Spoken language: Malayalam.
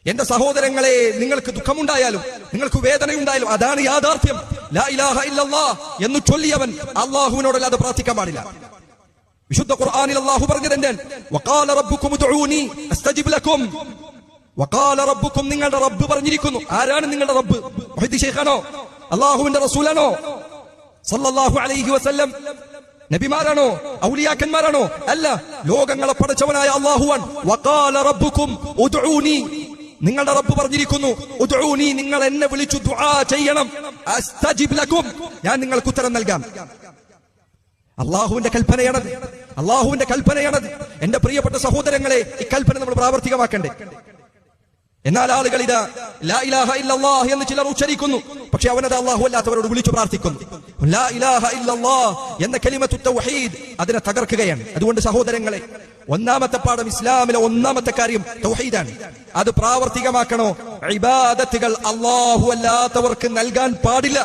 എന്റെ സഹോദരങ്ങളെ, നിങ്ങൾക്ക് ദുഃഖമുണ്ടായാലും നിങ്ങൾക്ക് വേദനയുണ്ടായാലും അതാണ് യാഥാർത്ഥ്യം. ലാ ഇലാഹ ഇല്ലല്ലാഹ് എന്ന് ചൊല്ലിയവൻ അല്ലാഹുവിനോടല്ലാതെ പ്രാർത്ഥിക്കാൻ പാടില്ല. വിശുദ്ധ ഖുർആനിൽ അല്ലാഹു പറഞ്ഞത് എന്താണ്? വഖാല റബ്ബുകും ഉദ്ഊനി അസ്തജിബ് ലക്കും. വഖാല റബ്ബുക്കും, നിങ്ങളുടെ റബ്ബ് പറഞ്ഞിരിക്കുന്നു. ആരാണ് നിങ്ങളുടെ റബ്ബ്? മുഹദ്ദിസ് ശൈഖാണോ? അല്ലാഹുവിന്റെ റസൂലാണോ? സല്ലല്ലാഹു അലൈഹി വസല്ലം നബിമാരാണോ? ഔലിയാക്കന്മാരാണോ? അല്ല, ലോകങ്ങളെ പടച്ചവനായ അല്ലാഹുവാൻ. വഖാല റബ്ബുക്കും ഉദ്ഊനി, നിങ്ങളുടെ റബ്ബ് പറഞ്ഞിരിക്കുന്നു ഉദ്ഊനി, നിങ്ങൾ എന്നെ വിളിച്ചു ദുആ ചെയ്യണം. അസ്തജിബ് ലക്കും, ഞാൻ നിങ്ങൾക്ക് ഉത്തരം നൽകാം. അള്ളാഹുവിന്റെ കൽപ്പനയാണത്, അള്ളാഹുവിന്റെ കൽപ്പനയാണത്. എന്റെ പ്രിയപ്പെട്ട സഹോദരങ്ങളെ, ഈ കൽപ്പന നമ്മൾ പ്രാവർത്തികമാക്കണ്ടേ? എന്നാൽ ആളുകൾ ഇതാ ലാ ഇലാഹ ഇല്ലല്ലാഹ് എന്ന് ചിലർ ഉച്ചരിക്കുന്നു, പക്ഷെ അവനത് അള്ളാഹു അല്ലാത്തവരോട് വിളിച്ചു പ്രാർത്ഥിക്കുന്നു. ലാ ഇലാഹ ഇല്ലല്ലാഹ് എന്ന കലിമത്തു തൗഹീദ് അതിനെ തകർക്കുകയാണ്. അതുകൊണ്ട് സഹോദരങ്ങളെ, ഒന്നാമത്തെ പാഠം, ഇസ്ലാമിലെ ഒന്നാമത്തെ കാര്യം തൗഹീദാണ്. അത് പ്രാവർത്തികമാക്കണോ? ഇബാദത്തുകൾ അള്ളാഹു അല്ലാത്തവർക്ക് നൽകാൻ പാടില്ല.